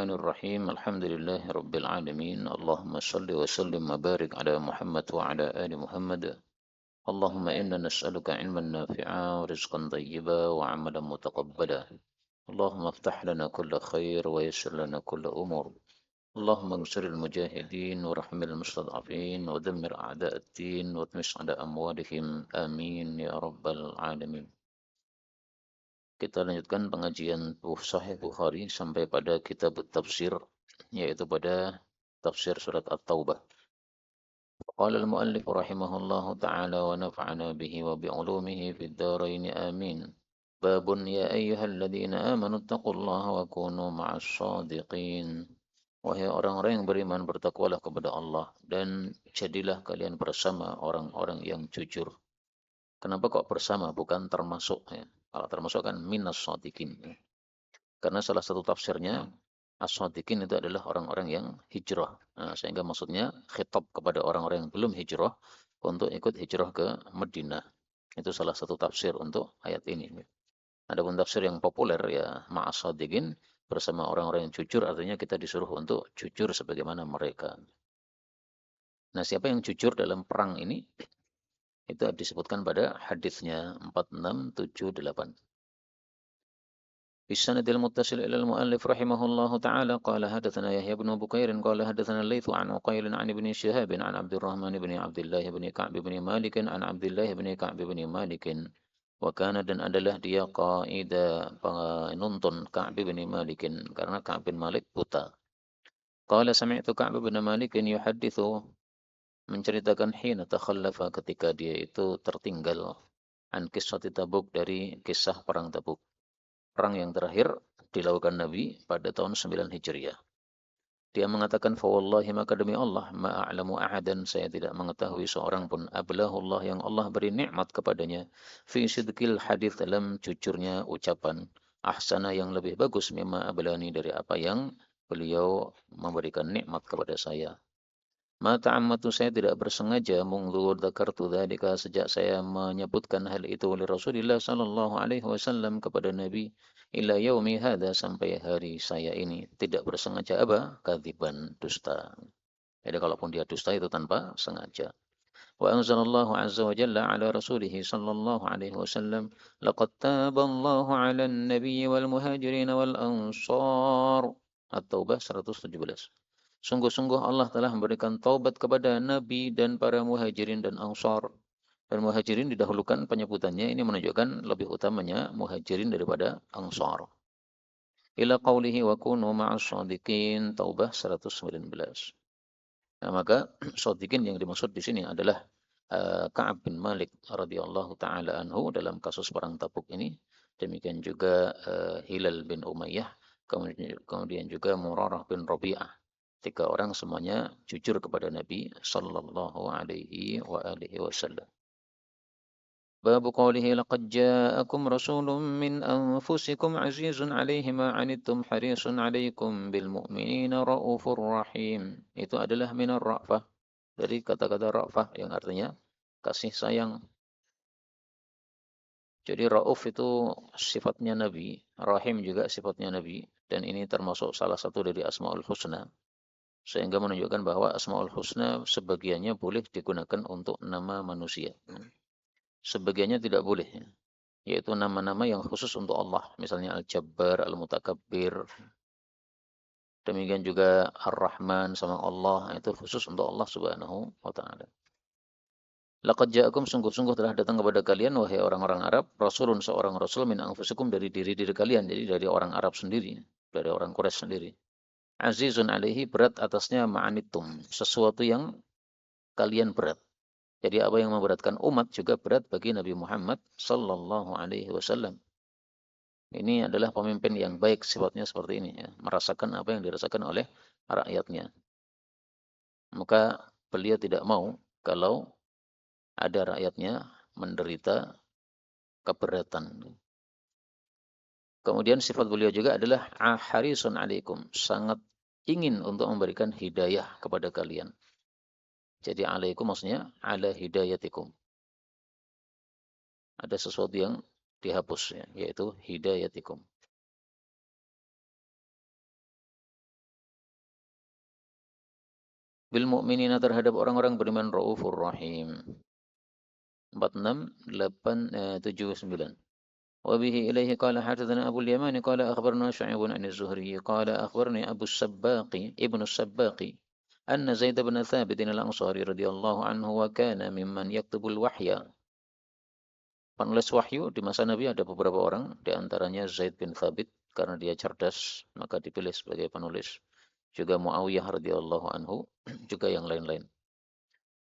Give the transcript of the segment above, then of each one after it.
Bismillahirrahmanirrahim. Alhamdulillahi rabbil alamin. Allahumma salli wa sallim wa barik ala Muhammad wa ala ali Muhammad. Allahumma inna nas'aluka ilman nafi'a wa rizqan tayyiba wa amalan mutaqabbala. Allahumma iftah lana kulla khair wa yassir lana kulla umur. Allahumma ansur al-mujahidin wa rahmil mustad'afin wa dammir a'da'ad-din wa tmis ala amwalihim. Amin ya rabbal alamin. Kita lanjutkan pengajian Sahih Bukhari sampai pada kitab tafsir, yaitu pada tafsir surat At-Taubah. Qala al-muallif rahimahullahu ta'ala wa nafa'ana bihi wa bi'ulumihi fid dharain amin. Babun ya ayyuhalladzina amanu taqullaha wa kunu ma'as shadiqin. Wahai orang-orang yang beriman, bertakwalah kepada Allah dan jadilah kalian bersama orang-orang yang jujur. Kenapa kok bersama bukan termasuk ya? Kalau termasuk kan minas shadiqin. Karena salah satu tafsirnya as-shadiqin itu adalah orang-orang yang hijrah. Nah, sehingga maksudnya khitab kepada orang-orang yang belum hijrah untuk ikut hijrah ke Madinah. Itu salah satu tafsir untuk ayat ini. Adapun tafsir yang populer ya ma'as-shadiqin bersama orang-orang yang jujur, artinya kita disuruh untuk jujur sebagaimana mereka. Nah, siapa yang jujur dalam perang ini? Itu disebutkan pada hadisnya 4678. بالسند المتصل إلى المؤلف رحمه الله تعالى قال حدثنا يحيى بن بكير قال حدثنا الليث عن عقيل عن ابن شهاب عن عبد الرحمن بن عبد الله بن كعب بن مالك عن عبد الله بن كعب بن مالك وكان dan adalah dia qaida penuntun Ka'b bin Malik karena Ka'b bin Malik buta. Qala sami'tu Ka'b bin Malik yuhadditsu menceritakan hina takhallafa ketika dia itu tertinggal an kisah Tabuk dari kisah perang Tabuk. Perang yang terakhir dilakukan Nabi pada tahun 9 Hijriah. Dia mengatakan, "Fawallahi maka demi Allah, ma'a'lamu ahadan, saya tidak mengetahui seorang pun ablahullah yang Allah beri nikmat kepadanya fi sidqil hadits dalam jujurnya ucapan, ahsana yang lebih bagus mimma ablani dari apa yang beliau memberikan nikmat kepada saya." Ma ta'ammatu saya tidak bersengaja mungdu dzakartu dzalika sejak saya menyebutkan hal itu oleh Rasulullah sallallahu alaihi wasallam kepada Nabi ila yaumi hadza sampai hari saya ini tidak bersengaja apa? Kadziban dusta. Jadi kalaupun dia dusta itu tanpa sengaja. Wa anzalallahu azza wa jalla ala rasulih sallallahu alaihi wasallam laqad taballahu 'alan nabiyyi wal muhajirin wal ansar. At-Taubah 117. Sungguh-sungguh Allah telah memberikan taubat kepada Nabi dan para muhajirin dan ansar. Dan muhajirin didahulukan penyebutannya, ini menunjukkan lebih utamanya muhajirin daripada ansar. Ila qawlihi wa kunu ma'as shadiqin, Taubah 119. Nah, maka shadiqin yang dimaksud di sini adalah Ka'ab bin Malik radhiyallahu taala anhu dalam kasus perang Tabuk ini. Demikian juga Hilal bin Umayyah, kemudian juga Murarah bin Rabi'ah. Tiga orang semuanya jujur kepada Nabi sallallahu alaihi wa alihi wasallam. Bab qawlihi laqad ja'akum rasulun min anfusikum azizun 'alaihi ma 'anittum harisun 'alaikum bil mu'minina raufur rahim. Itu adalah minar ra'fah, dari kata-kata ra'fah yang artinya kasih sayang. Jadi rauf itu sifatnya Nabi, rahim juga sifatnya Nabi, dan ini termasuk salah satu dari Asmaul Husna. Sehingga menunjukkan bahwa Asmaul Husna sebagiannya boleh digunakan untuk nama manusia. Sebagiannya tidak boleh, yaitu nama-nama yang khusus untuk Allah. Misalnya Al-Jabbar, Al-Mutakabbir. Demikian juga Ar-Rahman sama Allah, itu khusus untuk Allah Subhanahu wa taala. Laqad ja'akum sungguh-sungguh telah datang kepada kalian wahai orang-orang Arab, rasulun seorang rasul min anfusikum dari diri-diri kalian, jadi dari orang Arab sendiri, dari orang Quraisy sendiri. Azizun alaihi berat atasnya ma'anittum, sesuatu yang kalian berat. Jadi apa yang memberatkan umat juga berat bagi Nabi Muhammad sallallahu alaihi wasallam. Ini adalah pemimpin yang baik sifatnya seperti ini ya, merasakan apa yang dirasakan oleh rakyatnya. Maka beliau tidak mau kalau ada rakyatnya menderita keberatan. Kemudian sifat beliau juga adalah harisun alaikum, sangat ingin untuk memberikan hidayah kepada kalian. Jadi alaikum maksudnya ala hidayatikum. Ada sesuatu yang dihapus ya, yaitu hidayatikum. bil mu'minina terhadap orang-orang beriman raufur rahim. 46 8 7 9. وبه إليه قال حدثنا أبو اليمان قال أخبرنا شعيب عن الزهري قال أخبرني أبو السباق ابن السباق أن زيد بن ثابت الأنصاري رضي الله عنه وكان ممن يكتب الوحي. Penulis wahyu di masa Nabi ada beberapa orang, di antaranya Zaid bin Thabit karena dia cerdas maka dipilih sebagai penulis. Juga Muawiyah radhiyallahu anhu, juga yang lain-lain.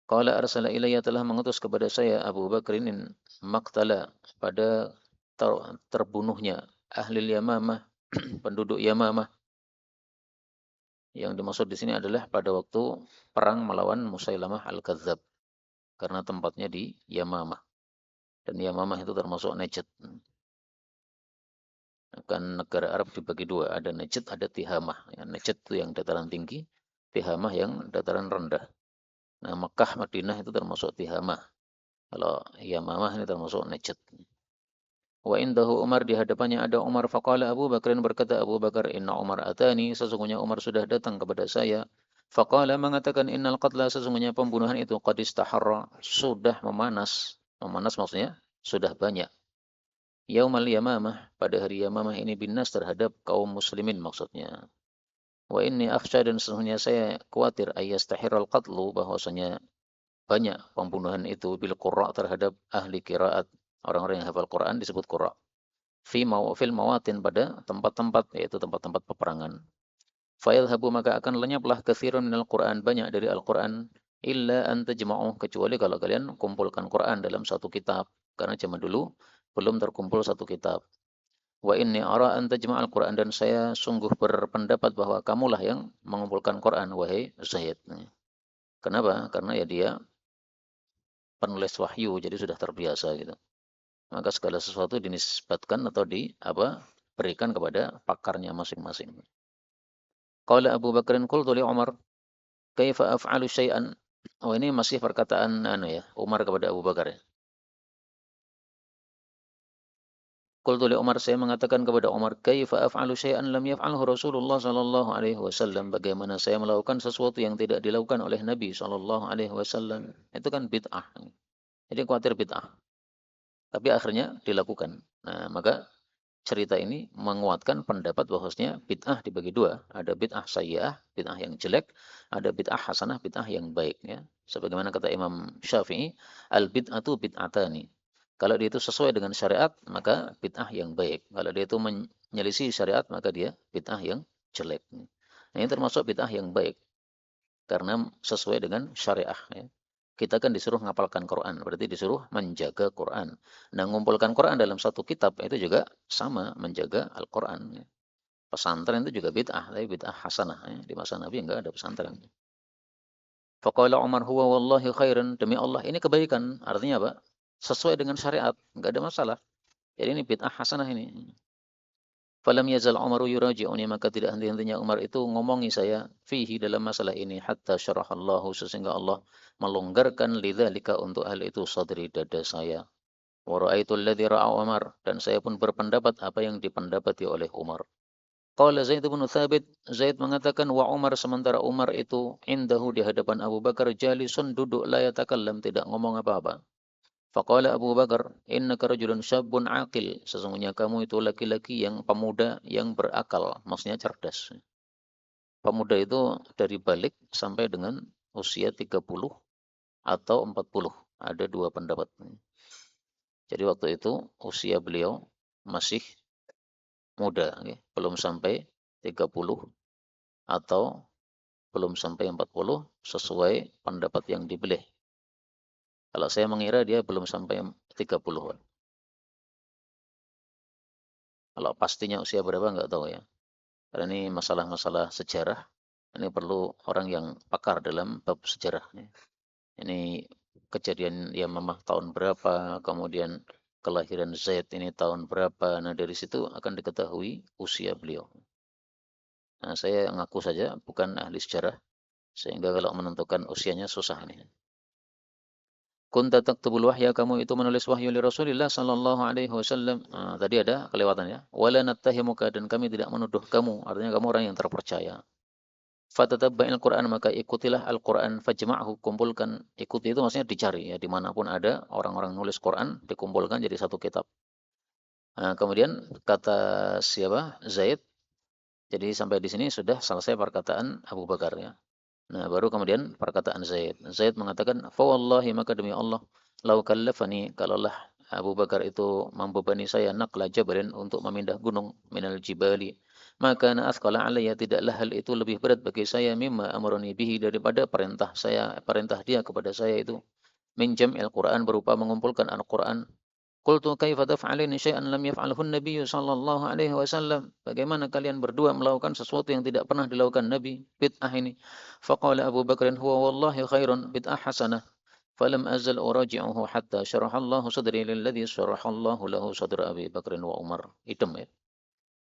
Qala arsala ilayya telah mengutus kepada saya Abu Bakrin maktala pada terbunuhnya ahli Yamamah, penduduk Yamamah. Yang dimaksud di sini adalah pada waktu perang melawan Musailamah al-Kadzdzab karena tempatnya di Yamamah. Dan Yamamah itu termasuk Najd. Kan negara Arab dibagi dua, ada Najd, ada Tihamah. Ya, Najd itu yang dataran tinggi, Tihamah yang dataran rendah. Nah, Mekah, Madinah itu termasuk Tihamah. Kalau Yamamah ini termasuk Najd. Wa indahu Umar, di hadapannya ada Umar. Faqala Abu Bakrin, berkata Abu Bakar, inna Umar atani, sesungguhnya Umar sudah datang kepada saya. Faqala, mengatakan, innal qatla, sesungguhnya pembunuhan itu qad istaharra, sudah memanas. Memanas maksudnya sudah banyak. Yaumal Yamamah, pada hari Yamamah ini binas terhadap kaum muslimin maksudnya. Wa inni akhsha, dan sesungguhnya saya khawatir ayyastahiral qatlu, bahwasanya banyak pembunuhan itu bil qurra, terhadap ahli qiraat, orang-orang yang hafal Quran disebut qurra. Fil mawatin, pada tempat-tempat, yaitu tempat-tempat peperangan. Fayadhabu, maka akan lenyaplah katsirun minal Quran, banyak dari Al-Quran, illa an tajma'u, kecuali kalau kalian kumpulkan Quran dalam satu kitab, karena zaman dulu belum terkumpul satu kitab. Wa inni ara an tajma'al Quran, dan saya sungguh berpendapat bahwa kamulah yang mengumpulkan Quran, wahai Zaid. Kenapa? Karena ya dia penulis wahyu, jadi sudah terbiasa gitu. Maka segala sesuatu dinisbatkan atau berikan kepada pakarnya masing-masing. Qala Abu Bakrin qultu li Umar, kaifa af'alu syai'an? Oh, ini masih perkataan Umar kepada Abu Bakar ya. Qultu li Umar, saya mengatakan kepada Umar, kaifa af'alu syai'an lam yaf'alhu Rasulullah sallallahu alaihi wasallam? Bagaimana saya melakukan sesuatu yang tidak dilakukan oleh Nabi sallallahu alaihi wasallam? Itu kan bid'ah. Jadi khawatir bid'ah. Tapi akhirnya dilakukan. Nah, maka cerita ini menguatkan pendapat bahwasanya bid'ah dibagi dua. Ada bid'ah sayyi'ah, bid'ah yang jelek, ada bid'ah hasanah, bid'ah yang baik ya. Sebagaimana kata Imam Syafi'i, al-bid'atu bid'atani. Kalau dia itu sesuai dengan syariat, maka bid'ah yang baik. Kalau dia itu menyelisih syariat, maka dia bid'ah yang jelek. Nah, ini termasuk bid'ah yang baik karena sesuai dengan syariah ya. Kita kan disuruh ngapalkan Quran, berarti disuruh menjaga Quran. Nah, mengumpulkan Quran dalam satu kitab itu juga sama, menjaga Al-Quran. Pesantren itu juga bid'ah, tapi bid'ah hasanah. Ya. Di masa Nabi enggak ada pesantren. Faqala Umar, huwa wallahi khairan, demi Allah ini kebaikan. Artinya apa? Sesuai dengan syariat, enggak ada masalah. Jadi ini bid'ah hasanah ini. Falam yazal Umaru yuraji'uni, maka tidak henti-hentinya Umar itu ngomongi saya fihi, dalam masalah ini, hatta syarahallahu, sehingga Allah melonggarkan lidzalika, untuk hal itu, sadri, dada saya. Wa ra'aitu alladhi ra'a Umar, dan saya pun berpendapat apa yang dipendapati oleh Umar. Qala Zaid bin Thabit, Zaid mengatakan, wa Umar, sementara Umar itu indahu, di hadapan Abu Bakar, jalisun, duduk, la yatakallam, tidak ngomong apa-apa. Faqala Abu Bakar, innaka rajulun syabun aqil, sesungguhnya kamu itu laki-laki yang pemuda yang berakal, maksudnya cerdas. Pemuda itu dari balik sampai dengan usia 30 atau 40. Ada dua pendapat. Jadi waktu itu usia beliau masih muda, belum sampai 30 atau belum sampai 40, sesuai pendapat yang dipilih. Kalau saya mengira dia belum sampai 30. Kalau pastinya usia berapa nggak tahu ya. Karena ini masalah-masalah sejarah. Ini perlu orang yang pakar dalam bab sejarah. Ini kejadian ya memang tahun berapa, kemudian kelahiran Zaid ini tahun berapa. Nah, dari situ akan diketahui usia beliau. Nah, saya ngaku saja bukan ahli sejarah, sehingga kalau menentukan usianya susah ini. Kunta taktubul wahya, kamu itu menulis wahyu li Rasulillah sallallahu alaihi wasallam. Nah, tadi ada kelewatan ya. Wala nattahimuka, dan kami tidak menuduh kamu. Artinya kamu orang yang terpercaya. Fatatabba'il Qur'an, maka ikutilah Al-Qur'an, fajma'hu, kumpulkan. Ikuti itu maksudnya dicari ya, dimanapun ada orang-orang nulis Qur'an, dikumpulkan jadi satu kitab. Nah, kemudian kata siapa? Zaid. Jadi sampai di sini sudah selesai perkataan Abu Bakar ya. Nah, baru kemudian perkataan Zaid. Zaid mengatakan, "Fa wallahi, maka demi Allah, lau kallafani, kalaulah Abu Bakar itu membebani saya naqla jabalin, untuk memindah gunung, minal jibali, maka na athqala alayya, tidaklah hal itu lebih berat bagi saya, mimma amruni bihi, daripada perintah dia kepada saya itu, min jam'il Qur'an, berupa mengumpulkan Al-Qur'an. Qultu kaifa taf'alini syai'an lam yaf'alhu an-nabiy sallallahu alaihi wasallam? Bagaimana kalian berdua melakukan sesuatu yang tidak pernah dilakukan Nabi? Bid'ah ini. Faqala Abu Bakr, huwa wallahi khairun, bid'ah hasanah. Falam azal uraji'uhu hatta syarahallahu sadri lilladhi syarahallahu lahu sadra Abi Bakr wa Umar. Idem ya.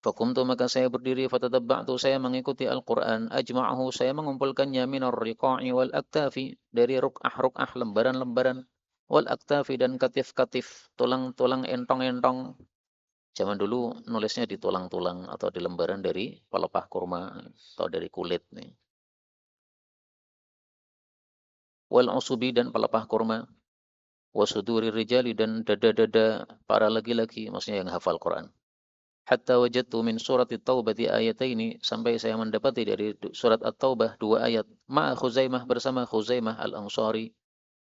Fakumtu, maka saya berdiri, fatatabba'tu, saya mengikuti Al-Quran, ajma'ahu, saya mengumpulkannya, minar riqa'i wal aktafi, dari ruk'ah-ruk'ah, lembaran-lembaran, wal aktafi, dan katif-katif, tulang-tulang entong-entong. Zaman dulu nulisnya di tulang-tulang atau di lembaran dari pelepah kurma atau dari kulit nih. Wal usubi, dan pelepah kurma, wasuduri rijali, dan dada-dada para laki-laki, maksudnya yang hafal Quran. Hatta wajadtu min surat at-taubah ayataini, sampai saya mendapati dari surat at-taubah dua ayat, ma Khuzaimah, bersama Khuzaimah al-Ansari,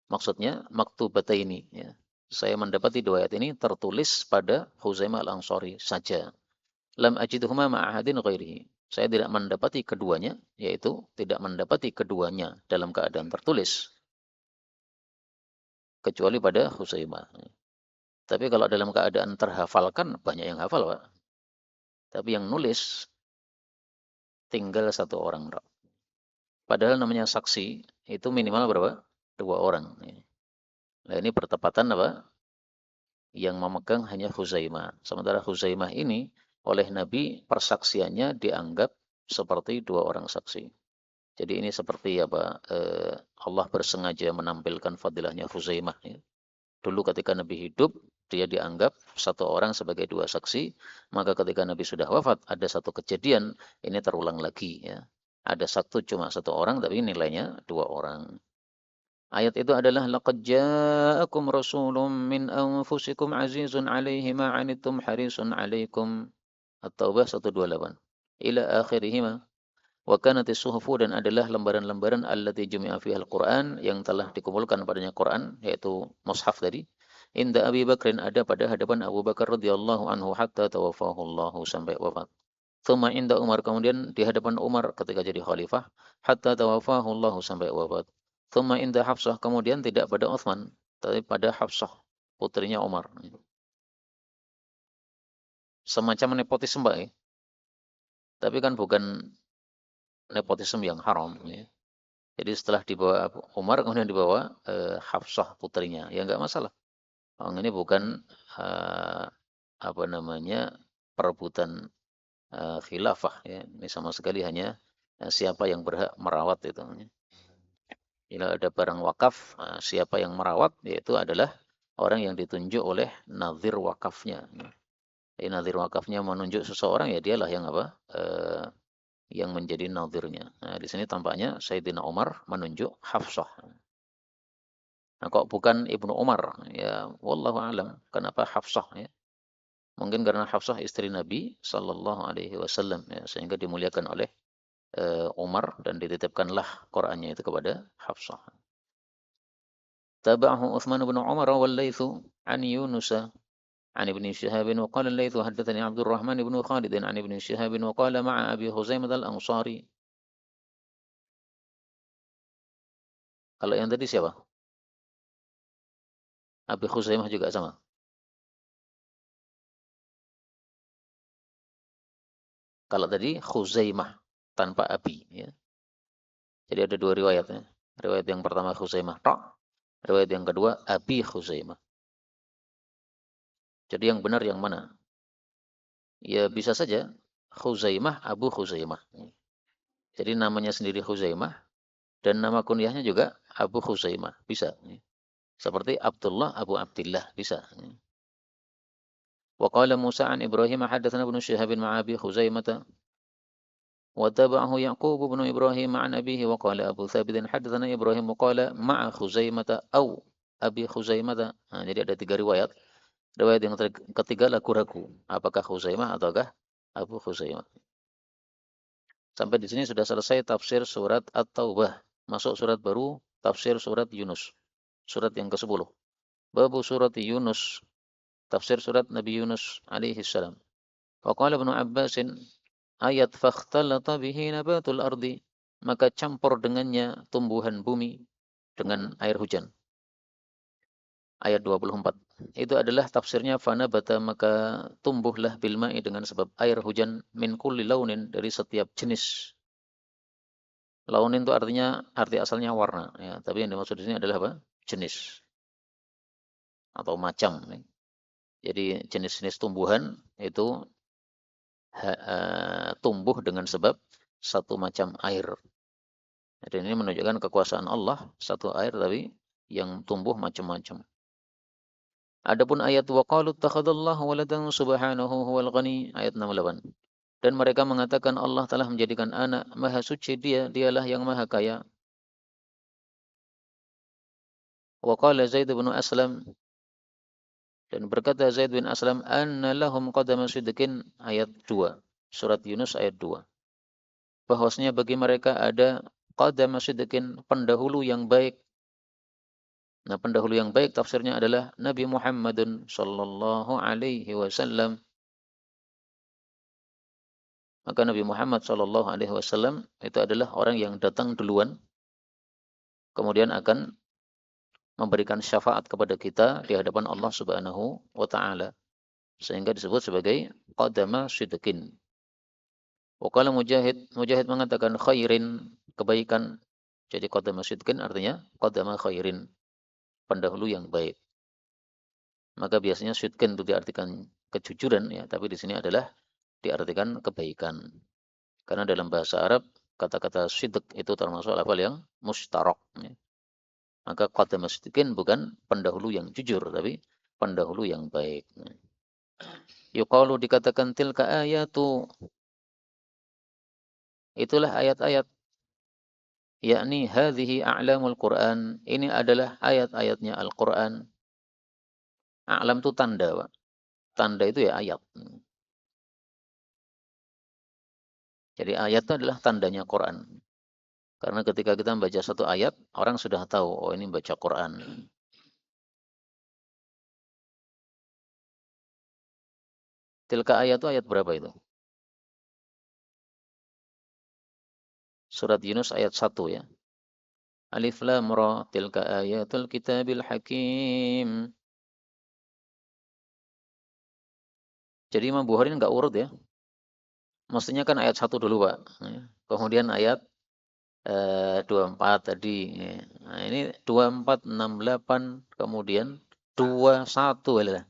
maksudnya maktubataini ya. Saya mendapati dua ayat ini tertulis pada Khuzaimah al-Ansari saja. Lam ajidhuma ma ahadin ghairihi. Saya tidak mendapati keduanya, yaitu tidak mendapati keduanya dalam keadaan tertulis kecuali pada Khuzaimah. Tapi kalau dalam keadaan terhafalkan, banyak yang hafal, Pak. Tapi yang nulis tinggal satu orang. Padahal namanya saksi itu minimal berapa? Dua orang. Nah, ini bertepatan apa? Yang memegang hanya Khuzaimah. Sementara Khuzaimah ini oleh Nabi persaksiannya dianggap seperti dua orang saksi. Jadi ini seperti apa? Allah bersengaja menampilkan fadilahnya Khuzaimah. Ya. Dulu ketika Nabi hidup, dia dianggap satu orang sebagai dua saksi. Maka ketika Nabi sudah wafat, ada satu kejadian, ini terulang lagi. Ya. Ada cuma satu orang, tapi nilainya dua orang. Ayat itu adalah, laqad ja'akum rasulun min anfusikum azizun 'alaihi ma 'anittum harisun 'alaikum. At-Taubah 128. Ila akhirihima. Wa kanatis suhufu, dan adalah lembaran-lembaran allati jumi'a fiha al-Qur'an, yang telah dikumpulkan padanya Quran, yaitu mushaf tadi. Inda Abi Bakrin, ada pada hadapan Abu Bakar radhiyallahu anhu, hatta tawaffahu Allah, sampai wafat. Tsumma inda Umar, kemudian di hadapan Umar ketika jadi khalifah, hatta tawaffahu Allah, sampai wafat. Tsumma inda Hafsah, kemudian tidak pada Utsman, tapi pada Hafsah, putrinya Umar. Semacam nepotisme, Pak, ya. Tapi kan bukan nepotisme yang haram, ya. Jadi setelah dibawa Umar, kemudian dibawa Hafsah, putrinya, ya enggak masalah. Ini bukan apa namanya, perebutan khilafah, ya. Ini sama sekali hanya siapa yang berhak merawat itu. Bila ada barang wakaf, siapa yang merawat, yaitu adalah orang yang ditunjuk oleh nazir wakafnya. Jadi nazir wakafnya menunjuk seseorang, ya dialah yang apa? Yang menjadi nazirnya. Nah, di sini tampaknya Sayyidina Umar menunjuk Hafsah. Nah, kok bukan Ibnu Umar? Ya, wallahu alam. Kenapa Hafsah, ya? Mungkin karena Hafsah istri Nabi sallallahu alaihi wasallam, ya, sehingga dimuliakan oleh Umar, dan dititipkanlah Qur'annya itu kepada Hafsah. Tabahu Utsman bin Umar wal Laitsu an Yunus an Ibnu Syihab, wa qala al-Laitsu haddatsani Abdurrahman bin Khalid an Ibnu Syihab, wa qala ma'a Abi Khuzaimah al-Ansari. Kalau yang tadi siapa? Abi Khuzaimah juga sama. Kalau tadi Khuzaimah tanpa Abi, ya. Jadi ada dua riwayat, ya. Riwayat yang pertama Khuzaimah tok, riwayat yang kedua Abi Khuzaimah. Jadi yang benar yang mana? Ya bisa saja Khuzaimah, Abu Khuzaimah. Jadi namanya sendiri Khuzaimah, dan nama kunyahnya juga Abu Khuzaimah, bisa. Seperti Abdullah, Abu Abdillah, bisa. Wa qala Musa an Ibrahim haddatsana Ibnu Syihab ma'a Abi Khuzaimah وتابعه يعقوب بن إبراهيم عن أبيه وقال أبو ثابت حدثنا إبراهيم وقال مع خزيمة أو Abi Khuzaimah. Nah, jadi ada 3 riwayat. Riwayat yang ketiga ragu-ragu. Apakah Khuzaimah ataukah Abu Khuzaimah. Sampai di sini sudah selesai tafsir surat At-Taubah. Masuk surat baru, tafsir surat Yunus. Surat yang ke-10. Babu surat Yunus. Tafsir surat Nabi Yunus alaihi salam. Wa qala Ibnu Abbasin ayat fakhtalata bihi nabatul ardi, maka campur dengannya tumbuhan bumi dengan air hujan. Ayat 24. Itu adalah tafsirnya fanabata, maka tumbuhlah bil ma'i dengan sebab air hujan min kulli launin, dari setiap jenis. Launin itu artinya arti asalnya warna ya, tapi yang dimaksud di sini adalah apa? Jenis atau macam ya. Jadi jenis-jenis tumbuhan itu tumbuh dengan sebab satu macam air. Dan ini menunjukkan kekuasaan Allah, satu air tapi yang tumbuh macam-macam. Adapun ayat waqalu takhadallahu waladan subhanahu huwal ghani, ayat 68. Dan mereka mengatakan Allah telah menjadikan anak, maha suci dialah yang maha kaya. Waqala Zaid bin Aslam, dan berkata Zaid bin Aslam, anna lahum qadama sidqin, ayat 2. Surat Yunus ayat 2. Bahwasanya bagi mereka ada qadama sidqin, pendahulu yang baik. Nah, pendahulu yang baik tafsirnya adalah Nabi Muhammadun sallallahu alaihi wasallam. Maka Nabi Muhammad sallallahu alaihi wasallam itu adalah orang yang datang duluan, kemudian akan memberikan syafaat kepada kita di hadapan Allah Subhanahu wa taala. Sehingga disebut sebagai qadama sidqin. Wakala Mujahid mengatakan khairin, kebaikan. Jadi qadama sidqin artinya qadama khairin, pendahulu yang baik. Maka biasanya sidqin itu diartikan kejujuran ya, tapi di sini adalah diartikan kebaikan. Karena dalam bahasa Arab kata-kata sidq itu termasuk lafal yang mustarak ya. Maka qadama sidqin bukan pendahulu yang jujur, tapi pendahulu yang baik. Yuqalu, dikatakan tilka ayatu, itulah ayat-ayat, yakni hadhihi a'lamul Qur'an, ini adalah ayat-ayatnya Al-Qur'an. A'lam itu tanda, Pak. Tanda itu ya ayat. Jadi ayat itu adalah tandanya Quran. Karena ketika kita membaca satu ayat, orang sudah tahu, oh ini baca Quran. Tilka ayat itu ayat berapa itu? Surat Yunus ayat 1 ya. Alif lam ra, tilka ayatul kitabil hakim. Jadi Imam Bukhari enggak urut ya. Mestinya kan ayat 1 dulu, Pak. Kemudian ayat 24 tadi. Nah, ini 24, 68, kemudian 21 lah.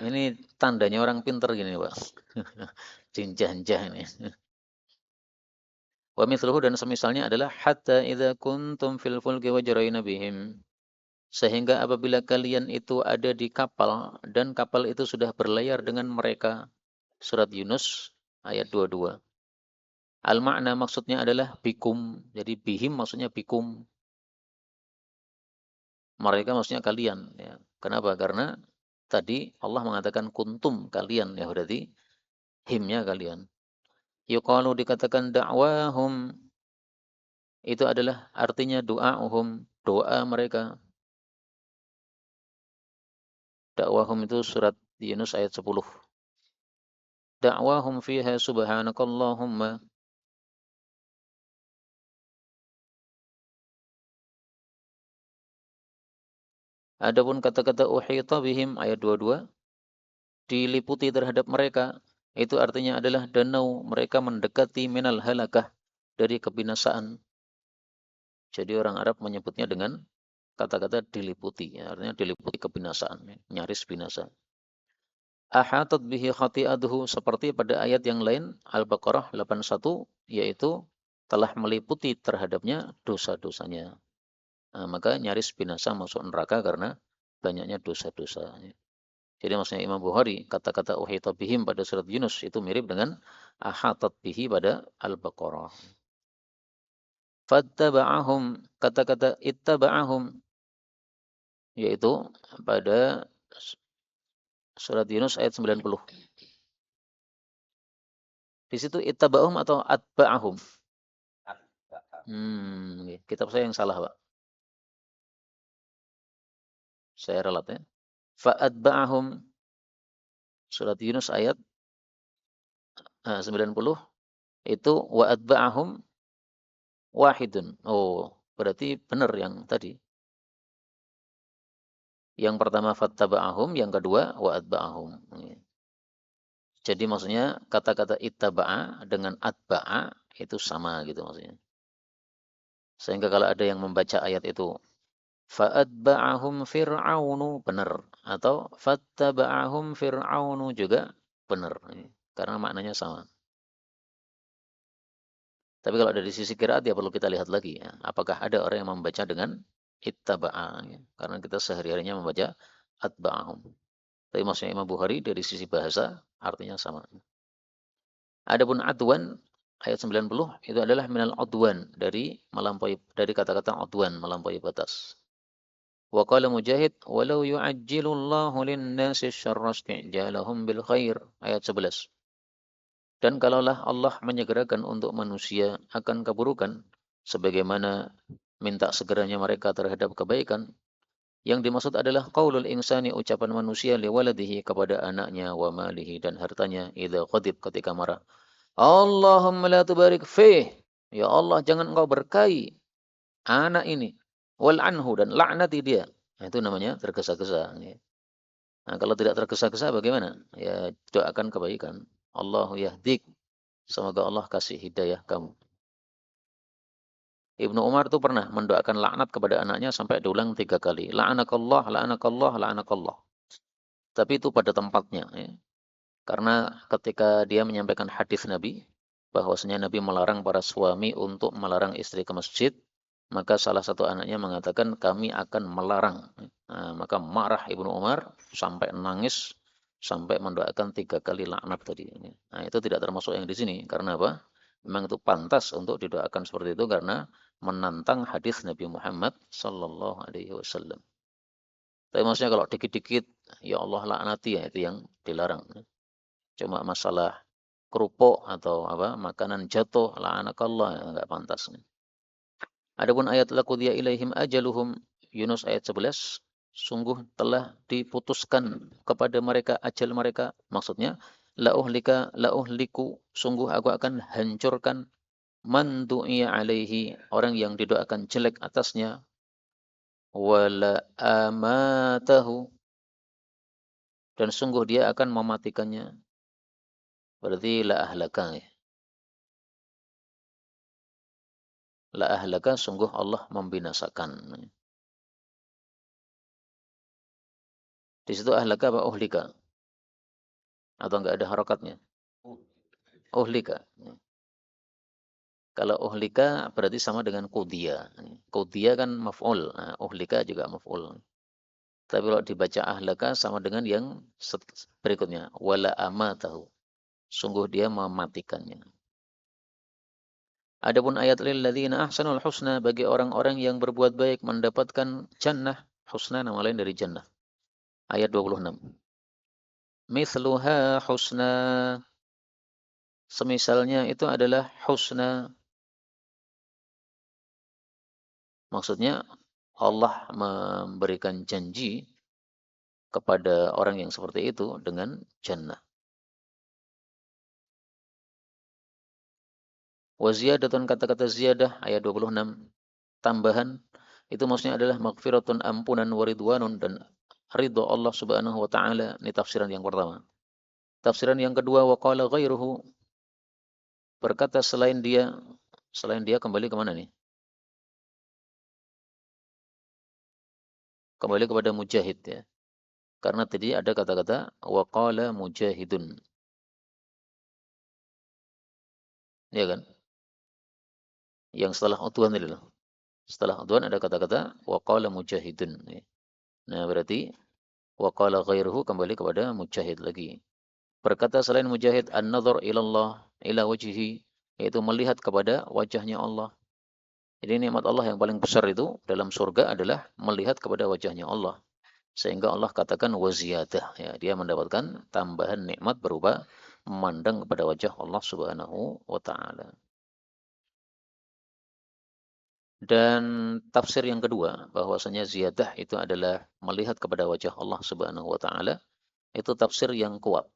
Ini tandanya orang pinter gini, Pak. Jinjah-jinjah ini. Wa mithluhu, dan semisalnya adalah hatta idza kuntum fil fulki wajrayna bihim. Sehingga apabila kalian itu ada di kapal dan kapal itu sudah berlayar dengan mereka. Surat Yunus ayat 22. Al-makna maksudnya adalah bikum. Jadi bihim maksudnya bikum. Mereka maksudnya kalian. Ya. Kenapa? Karena tadi Allah mengatakan kuntum, kalian. Ya berarti himnya kalian. Yuqalu, dikatakan da'wahum. Itu adalah artinya doa'uhum, doa mereka. Da'wahum itu surat Yunus ayat 10. Da'wahum fiha subhanakallahumma. Adapun kata-kata uhita bihim ayat 22, diliputi terhadap mereka, itu artinya adalah danau, mereka mendekati minal halakah, dari kebinasaan. Jadi orang Arab menyebutnya dengan kata-kata diliputi, ya, artinya diliputi kebinasaan, ya, nyaris binasa. Ahatat bihi khati'atuhu, seperti pada ayat yang lain Al-Baqarah 81, yaitu telah meliputi terhadapnya dosa-dosanya. Nah, maka nyaris binasa masuk neraka karena banyaknya dosa-dosa. Jadi maksudnya Imam Bukhari, kata-kata uhita bihim pada surat Yunus itu mirip dengan ahatat bihi pada Al-Baqarah. Fattaba'ahum, kata-kata ittaba'ahum, yaitu pada surat Yunus ayat 90. Di situ ittaba'ahum atau atba'ahum? Kitab saya yang salah, Pak. Saya ralat ya. Fa'atba'ahum, surat Yunus ayat 90, itu wa'atba'ahum wahidun. Oh, berarti benar yang tadi. Yang pertama fattaba'ahum, yang kedua wa'atba'ahum. Jadi maksudnya kata-kata ittaba'a dengan atba'a itu sama gitu maksudnya. Sehingga kalau ada yang membaca ayat itu fa'atba'ahum fir'aunu, benar, atau fattaba'ahum fir'aunu juga benar. Karena maknanya sama. Tapi kalau dari sisi qiraat ya perlu kita lihat lagi ya. Apakah ada orang yang membaca dengan ittaba'a ya. Karena kita sehari-harinya membaca atba'ahum. Tapi maksudnya Imam Bukhari dari sisi bahasa artinya sama. Adapun adwan ayat 90 itu adalah minal udwan, dari melampaui, dari kata-kata udwan, melampaui batas. Wa qala Mujahid walau yu'ajjilullahu lin-nasi syarra isti'jalahum bil khair, ayat 11. Dan kalaulah Allah menyegerakan untuk manusia akan keburukan sebagaimana minta segeranya mereka terhadap kebaikan, yang dimaksud adalah qaulul insani, ucapan manusia liwaladihi, kepada anaknya, wa malihi, dan hartanya, idza ghadib, ketika marah. Allahumma la tubarik fih. Ya Allah, jangan engkau berkahi anak ini. Wal anhu, dan laknati dia. Nah, itu namanya tergesa-gesa. Nah, kalau tidak tergesa-gesa bagaimana? Ya, doakan kebaikan. Allahu yahdik. Semoga Allah kasih hidayah kamu. Ibnu Umar itu pernah mendoakan laknat kepada anaknya sampai diulang 3 kali. La'anakallah, la'anakallah, la'anakallah. Tapi itu pada tempatnya. Ya. Karena ketika dia menyampaikan hadis Nabi, bahwasanya Nabi melarang para suami untuk melarang istri ke masjid, maka salah satu anaknya mengatakan kami akan melarang. Nah, maka marah Ibnu Umar sampai nangis, sampai mendoakan 3 kali laknat tadi. Nah, itu tidak termasuk yang di sini. Karena apa? Memang itu pantas untuk didoakan seperti itu karena menantang hadis Nabi Muhammad sallallahu alaihi wasallam. Tapi maksudnya kalau dikit-dikit ya Allah laknati, ya itu yang dilarang. Cuma masalah kerupuk atau apa makanan jatuh, la'anakallah, ya enggak pantas. Adapun ayat laqudiya ilaihim ajaluhum, Yunus ayat 11, sungguh telah diputuskan kepada mereka ajal mereka, maksudnya la'uhliku, sungguh aku akan hancurkan man du'iya alaihi, orang yang didoakan jelek atasnya, wala amatahu, dan sungguh dia akan mematikannya. Berarti la ahlaka, ya. La ahlaka, sungguh Allah membinasakan. Di situ ahlaka apa uhlika? Atau enggak ada harokatnya? Uhlika. Kalau uhlika berarti sama dengan kudia. Kudia kan maf'ul. Nah, uhlika juga maf'ul. Tapi kalau dibaca ahlaka sama dengan yang berikutnya. Wala amatahu. Sungguh dia mematikannya. Adapun ayat lil ladzina ahsanul husna, bagi orang-orang yang berbuat baik mendapatkan jannah. Husna nama lain dari jannah. Ayat 26. Mithluha husna. Semisalnya itu adalah husna. Maksudnya Allah memberikan janji kepada orang yang seperti itu dengan jannah. Wa ziyadatun, kata-kata ziyadah ayat 26, tambahan, itu maksudnya adalah maghfiratun, ampunan, waridwanun, dan ridho Allah Subhanahu wa taala. Ini tafsiran yang pertama. Tafsiran yang kedua, wa qala ghairuhu, berkata selain dia kembali ke mana nih? Kembali kepada Mujahid, ya. Karena tadi ada kata-kata wa qala mujahidun. Ya kan? Yang setelah udwan tadi loh. Setelah udwan ada kata-kata wa qala mujahidun. Nah, berarti wa qala ghairuhu kembali kepada mujahid lagi. Berkata selain Mujahid, an-nadhar ilallah ila wajhihi, yaitu melihat kepada wajahnya Allah. Jadi nikmat Allah yang paling besar itu dalam surga adalah melihat kepada wajahnya Allah. Sehingga Allah katakan waziyadah, ya, dia mendapatkan tambahan nikmat berupa memandang kepada wajah Allah Subhanahu wa taala. Dan tafsir yang kedua, bahwasanya ziyadah itu adalah melihat kepada wajah Allah Subhanahu wa taala, itu tafsir yang kuat.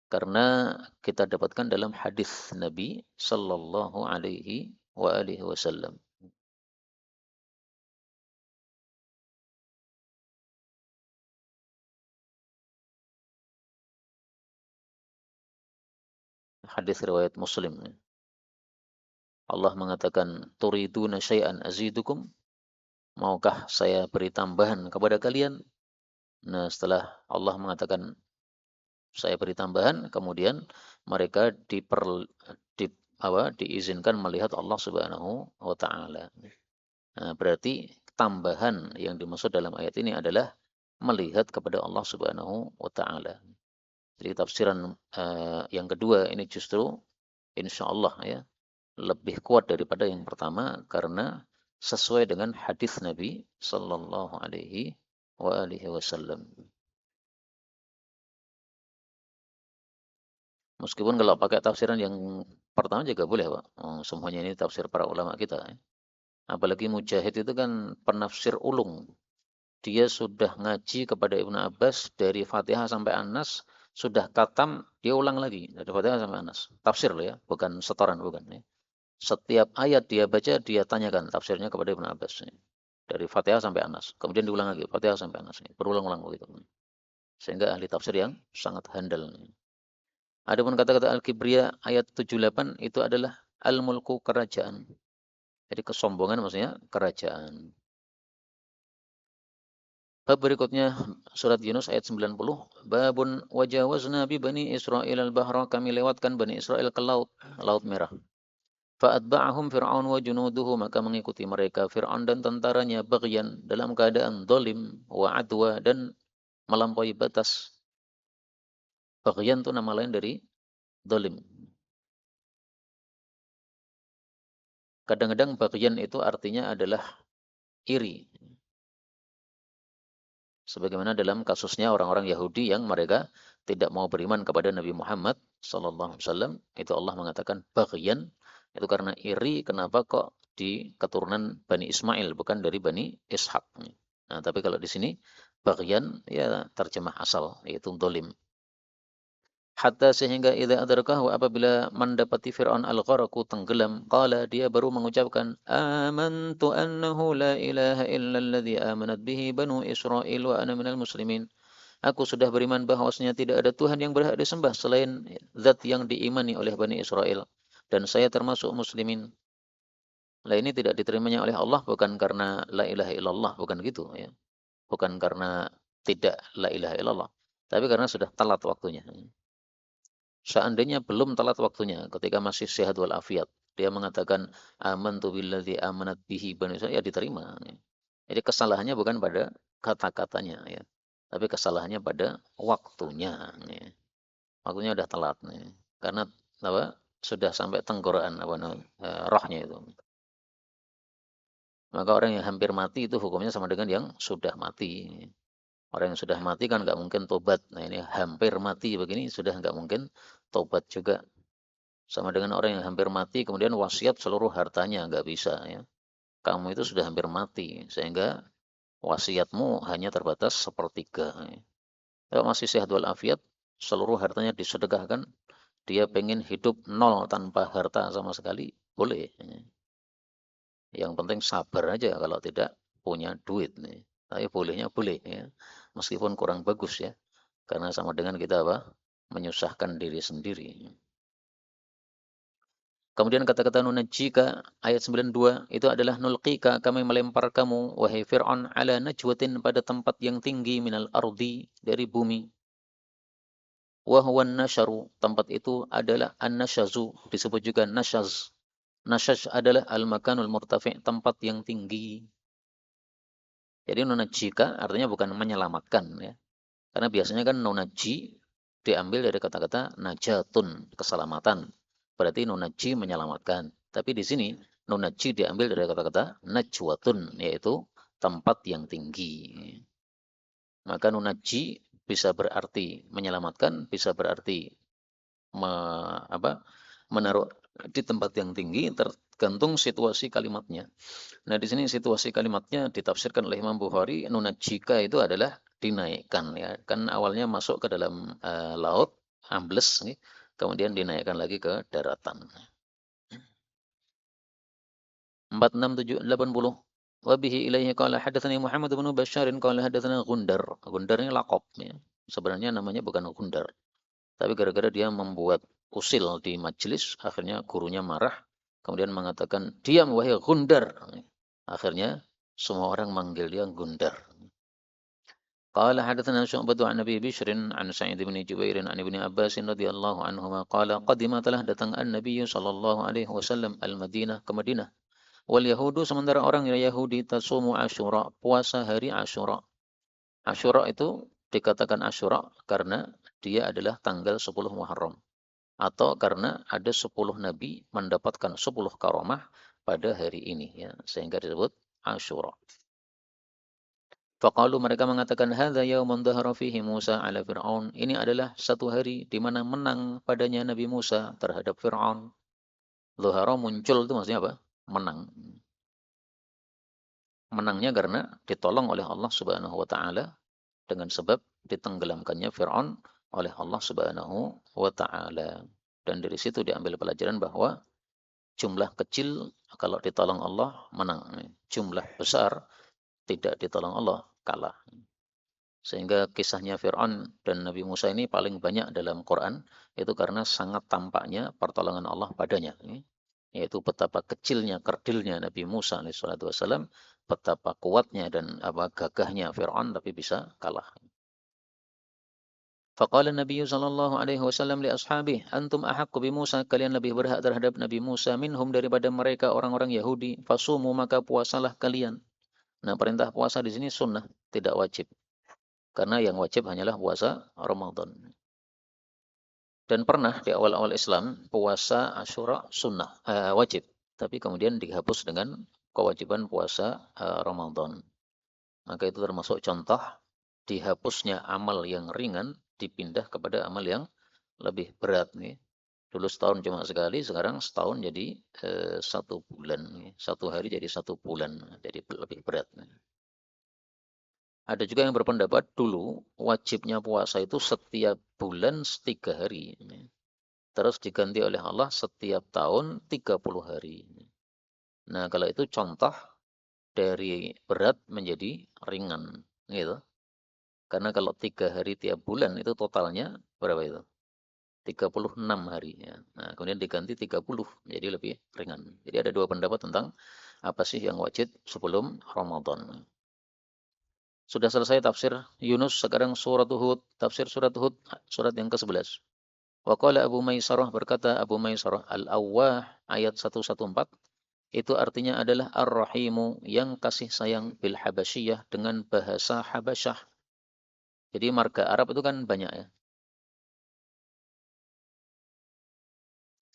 Karena kita dapatkan dalam hadis Nabi sallallahu alaihi wa alihi wasallam. Hadis riwayat Muslim. Allah mengatakan, "Turiduna syai'an azidukum?" Maukah saya beri tambahan kepada kalian? Nah, setelah Allah mengatakan saya beri tambahan, kemudian mereka di, diizinkan melihat Allah Subhanahu wa taala. Nah, berarti tambahan yang dimaksud dalam ayat ini adalah melihat kepada Allah Subhanahu wa taala. Jadi tafsiran yang kedua ini justru insya Allah ya lebih kuat daripada yang pertama karena sesuai dengan hadis Nabi Sallallahu Alaihi Wasallam. Meskipun kalau pakai tafsiran yang pertama juga boleh, Pak. Semuanya ini tafsir para ulama kita. Ya. Apalagi Mujahid itu kan penafsir ulung. Dia sudah ngaji kepada Ibnu Abbas dari Fatihah sampai Anas, sudah katam, dia ulang lagi dari Fatihah sampai Anas. Tafsir loh ya, bukan setoran, bukan. Ya. Setiap ayat dia baca, dia tanyakan tafsirnya kepada Ibnu Abbas. Ya. Dari Fatihah sampai Anas. Kemudian diulang lagi, Fatihah sampai Anas. Ya. Berulang-ulang begitu. Sehingga ahli tafsir yang sangat handal. Ya. Adapun kata-kata Al-Kibriya ayat 78 itu adalah al-mulku kerajaan. Jadi kesombongan maksudnya kerajaan. Bab berikutnya surat Yunus ayat 90. Babun wajawazna bi bani Israil al-bahra, kami lewatkan Bani Israel ke laut, laut merah. Fa'atba'ahum Fir'aun wa junuduhu, maka mengikuti mereka Fir'aun dan tentaranya baghyan, dalam keadaan zalim wa adwa, dan melampaui batas. Baghyan itu nama lain dari zalim. Kadang-kadang baghyan itu artinya adalah iri. Sebagaimana dalam kasusnya orang-orang Yahudi yang mereka tidak mau beriman kepada Nabi Muhammad sallallahu alaihi wasallam, itu Allah mengatakan baghyan, itu karena iri kenapa kok di keturunan Bani Ismail bukan dari Bani Ishak. Nah, tapi kalau di sini baghyan ya terjemah asal yaitu dolim. Hatta sehingga idza adrakahu, apabila mendapati Fir'aun al-gharaqu tenggelam, qala, dia baru mengucapkan, amantu annahu la ilaha illa alladhi amanat bihi banu Israil wa ana minal muslimin. Aku sudah beriman bahwasanya tidak ada Tuhan yang berhak disembah selain zat yang diimani oleh Bani Israel, dan saya termasuk muslimin. Lah ini tidak diterimanya oleh Allah bukan karena la ilaha illallah, bukan gitu ya. Bukan karena tidak la ilaha illallah, tapi karena sudah telat waktunya. Seandainya belum telat waktunya, ketika masih sehat walafiat, dia mengatakan amantu billadzi amanat bihi bani Israil, ya diterima. Ya. Jadi kesalahannya bukan pada kata-katanya, ya, tapi kesalahannya pada waktunya. Ya. Waktunya udah telat, ya. Karena apa? Sudah sampai tenggorokan apa namanya, rohnya itu. Maka orang yang hampir mati itu hukumnya sama dengan yang sudah mati. Orang yang sudah mati kan nggak mungkin tobat. Nah ini hampir mati begini sudah nggak mungkin tobat juga. Sama dengan orang yang hampir mati kemudian wasiat seluruh hartanya, nggak bisa ya. Kamu itu sudah hampir mati sehingga wasiatmu hanya terbatas sepertiga. Ya. Kalau masih sehat walafiat, seluruh hartanya disedekahkan, dia pengen hidup nol tanpa harta sama sekali, boleh. Ya. Yang penting sabar aja kalau tidak punya duit. Nih. Tapi bolehnya boleh ya. Meskipun kurang bagus ya. Karena sama dengan kita apa? Menyusahkan diri sendiri. Kemudian kata-kata nunajjika ayat 92 itu adalah nulqika, kami melempar kamu wahai Fir'aun ala najwatin, pada tempat yang tinggi minal ardi, dari bumi. Wa huwa nasyaru, tempat itu adalah an-nasyazu, disebut juga nasyaz. Nasyaz adalah al-makanul murtafi', tempat yang tinggi. Jadi nunajjika artinya bukan menyelamatkan ya. Karena biasanya kan nunaji diambil dari kata-kata najatun, keselamatan. Berarti nunaji menyelamatkan. Tapi di sini nunaji diambil dari kata-kata najwatun, yaitu tempat yang tinggi. Maka nunaji bisa berarti menyelamatkan, bisa berarti me, menaruh di tempat yang tinggi, tergantung situasi kalimatnya. Nah, di sini situasi kalimatnya ditafsirkan oleh Imam Bukhari, nunajjika itu adalah dinaikkan ya. Kan awalnya masuk ke dalam laut, ambles nih, kemudian dinaikkan lagi ke daratan. 46780. Wa bihi ilaihi qala hadatsani Muhammad bin Bashar qala hadatsana Gundar. Gundar ini lakop ya. Sebenarnya namanya bukan Gundar. Tapi gara-gara dia membuat usil di majelis, akhirnya gurunya marah, kemudian mengatakan, "Diam wahai Gundar." Akhirnya semua orang manggil dia Gundar. قال حدثنا شعبة عن أبي بشر عن سعيد بن جبير عن ابن عباس رضي الله عنهما قال قدم telah datang النبي صلى الله عليه وسلم المدينة ke Madinah. Wal Yahudu sementara orang Yahudi tasumu Asyura, puasa hari Asyura. Asyura itu dikatakan Asyura karena dia adalah tanggal 10 Muharram. Atau karena ada 10 nabi mendapatkan 10 karamah pada hari ini ya, sehingga disebut Asyura. Faqalu mereka mengatakan hadza yaumun dhahara fihi Musa ala Fir'aun. Ini adalah satu hari di mana menang padanya Nabi Musa terhadap Fir'aun. Dhahara muncul itu maksudnya apa? Menang. Menangnya karena ditolong oleh Allah Subhanahu wa taala dengan sebab ditenggelamkannya Fir'aun oleh Allah Subhanahu wa taala. Dan dari situ diambil pelajaran bahwa jumlah kecil kalau ditolong Allah menang. Jumlah besar tidak ditolong Allah kalah. Sehingga kisahnya Fir'aun dan Nabi Musa ini paling banyak dalam Quran itu karena sangat tampaknya pertolongan Allah padanya. Yaitu betapa kecilnya, kerdilnya Nabi Musa alaihissalam, betapa kuatnya dan gagahnya Fir'aun tapi bisa kalah. Faqala Nabi sallallahu alaihi wasallam li ashabihi, antum ahaqqu bi Musa, kalian lebih berhak terhadap Nabi Musa minhum daripada mereka orang-orang Yahudi, fasumu maka puasalah kalian. Nah, perintah puasa di sini sunnah, tidak wajib. Karena yang wajib hanyalah puasa Ramadan. Dan pernah di awal-awal Islam puasa Asyura sunnah, wajib. Tapi kemudian dihapus dengan kewajiban puasa Ramadan. Maka itu termasuk contoh dihapusnya amal yang ringan dipindah kepada amal yang lebih berat nih. Dulu setahun cuma sekali, sekarang setahun jadi 1 bulan. Satu hari jadi 1 bulan, jadi lebih berat. Ada juga yang berpendapat dulu wajibnya puasa itu setiap bulan 3 hari. Terus diganti oleh Allah setiap tahun 30 hari. Nah, kalau itu contoh dari berat menjadi ringan. Gitu. Karena kalau 3 hari tiap bulan itu totalnya berapa itu? 36 hari. Ya. Nah, kemudian diganti 30 menjadi lebih ringan. Jadi ada dua pendapat tentang apa sih yang wajib sebelum Ramadan. Sudah selesai tafsir Yunus, sekarang surat Hud, tafsir surat Hud, surat yang ke-11. Wa qala Abu Maisarah, berkata Abu Maisarah, Al-Awwah ayat 114, itu artinya adalah Ar-Rahimu, yang kasih sayang bil Habasyiyah, dengan bahasa Habasyah. Jadi marga Arab itu kan banyak ya.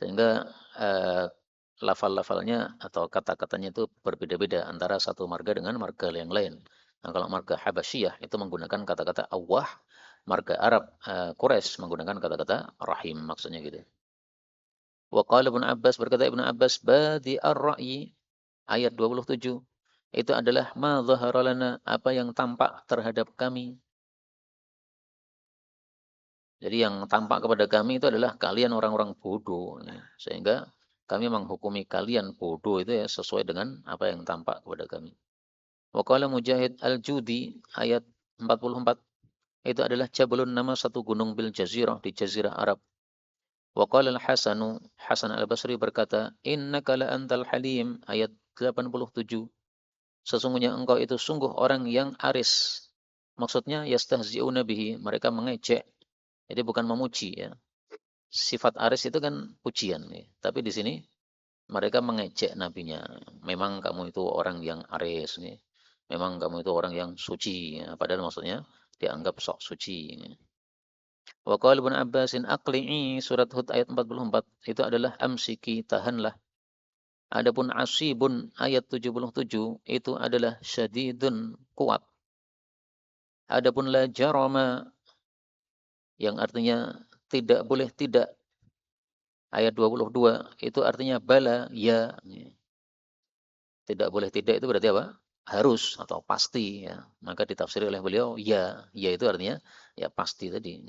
Sehingga lafal-lafalnya atau kata-katanya itu berbeda-beda antara satu marga dengan marga yang lain. Nah, kalau marga Habasyiyah itu menggunakan kata-kata awah, marga Arab Quraisy menggunakan kata-kata rahim, maksudnya gitu. Wa qala Ibnu Abbas, berkata Ibnu Abbas, badi ar-ra'yi ayat 27 itu adalah ma dhahara lana, apa yang tampak terhadap kami. Jadi yang tampak kepada kami itu adalah kalian orang-orang bodoh. Nah, sehingga kami menghukumi kalian bodoh itu ya sesuai dengan apa yang tampak kepada kami. Wa qala Mujahid al-Judi ayat 44 itu adalah Jabalun, nama satu gunung bil Jazirah, di Jazirah Arab. Wa qala al-Hasanu, Hasan al-Basri berkata, innaka la antal halim ayat 87. Sesungguhnya engkau itu sungguh orang yang aris. Maksudnya yastahzi'una bihi, mereka mengejek. Jadi bukan memuji ya. Sifat aris itu kan pujian ya. Tapi di sini mereka mengejek nabinya. Memang kamu itu orang yang aris nih. Memang kamu itu orang yang suci ya. Padahal maksudnya dianggap sok suci. Wa qala Ibnu Abbasin aqli'i, surat Hud ayat 44, itu adalah amsiki, tahanlah. Adapun asibun ayat 77 itu adalah syadidun, kuat. Adapun la jarama yang artinya tidak boleh tidak, ayat 22 itu artinya bala, ya. Tidak boleh tidak itu berarti apa? Harus atau pasti, ya. Maka ditafsir oleh beliau ya, ya itu artinya ya pasti tadi.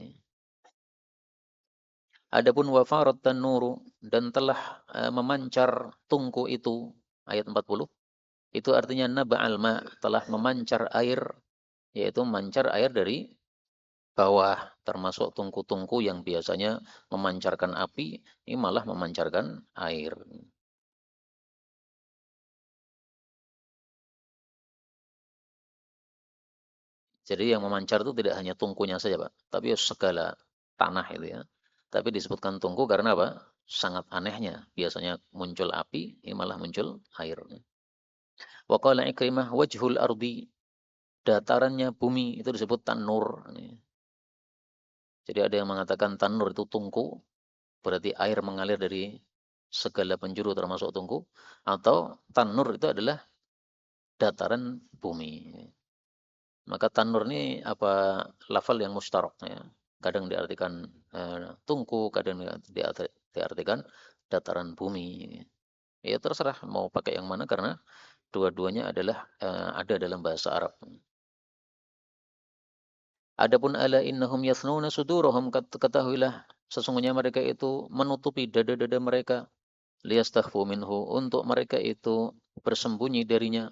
Adapun wafarat tanuru, dan telah memancar tungku itu, ayat 40, itu artinya naba'al ma, telah memancar air, yaitu memancar air dari bawah, termasuk tungku-tungku yang biasanya memancarkan api, ini malah memancarkan air. Jadi yang memancar itu tidak hanya tungkunya saja, Pak, tapi segala tanah itu ya. Tapi disebutkan tungku karena apa? Sangat anehnya. Biasanya muncul api, ini malah muncul air. Wa qala Ikrimah wajhul ardi, datarannya bumi itu disebut tanur. Jadi ada yang mengatakan tanur itu tungku, berarti air mengalir dari segala penjuru termasuk tungku, atau tanur itu adalah dataran bumi. Maka tanur ini apa lafal yang mustarok ya. Kadang diartikan tungku, kadang diartikan dataran bumi. Ya terserah mau pakai yang mana karena dua-duanya adalah ada dalam bahasa Arab. Adapun ala innahum yathnuna sudurahum, ketahuilah sesungguhnya mereka itu menutupi dada-dada mereka, liyastakhfu minhu, untuk mereka itu bersembunyi darinya.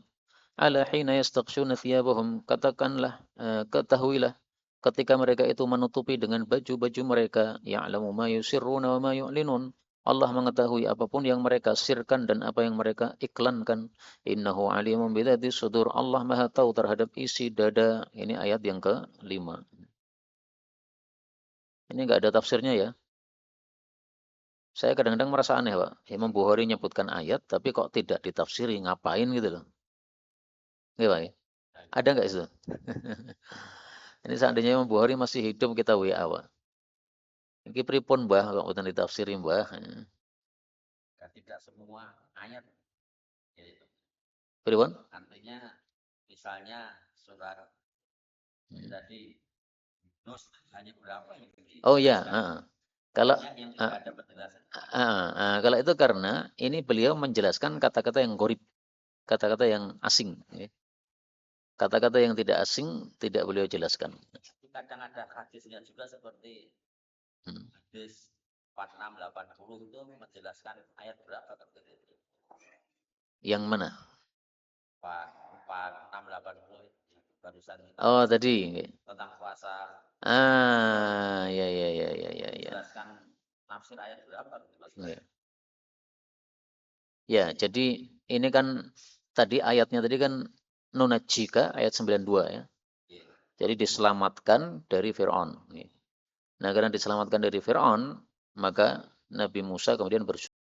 Ala hina yastaqshuna thiyabahum, katakanlah, ketahuilah ketika mereka itu menutupi dengan baju-baju mereka, ya'lamu ma yusirruna wa ma yu'linun, Allah mengetahui apapun yang mereka sirkan dan apa yang mereka iklankan. Innahu alimun bidzati sudur, Allah Maha tahu terhadap isi dada. Ini ayat yang ke-5. Ini enggak ada tafsirnya ya. Saya kadang-kadang merasa aneh, Pak. Imam Bukhari nyebutkan ayat tapi kok tidak ditafsiri, ngapain gitu loh. Nggih, Pak. Ada enggak itu? Ini seandainya Imam Bukhari masih hidup kita WA, Pak. Iki pripun, Mbah, kok mboten ditafsiri, Mbah? Tidak semua ayat. Pripun? Artinya misalnya surat tadi Yunus hanya berapa ini? Oh ya, kalau yang tidak ada penjelasan. Kalau itu karena ini beliau menjelaskan kata-kata yang gharib, kata-kata yang asing. Kata-kata yang tidak asing tidak beliau jelaskan. Kadang ada hadisnya juga seperti hadis 4680 itu menjelaskan ayat berapa tertentu. Yang mana? 4680 barusan. Oh, tadi. Tentang puasa. Ya. Jelaskan tafsir ayat berapa? Ya, jadi ini kan tadi ayatnya tadi kan nunajjika ayat 92 ya. Jadi diselamatkan dari Fir'aun. Nah, karena diselamatkan dari Fir'aun, maka Nabi Musa kemudian bersyukur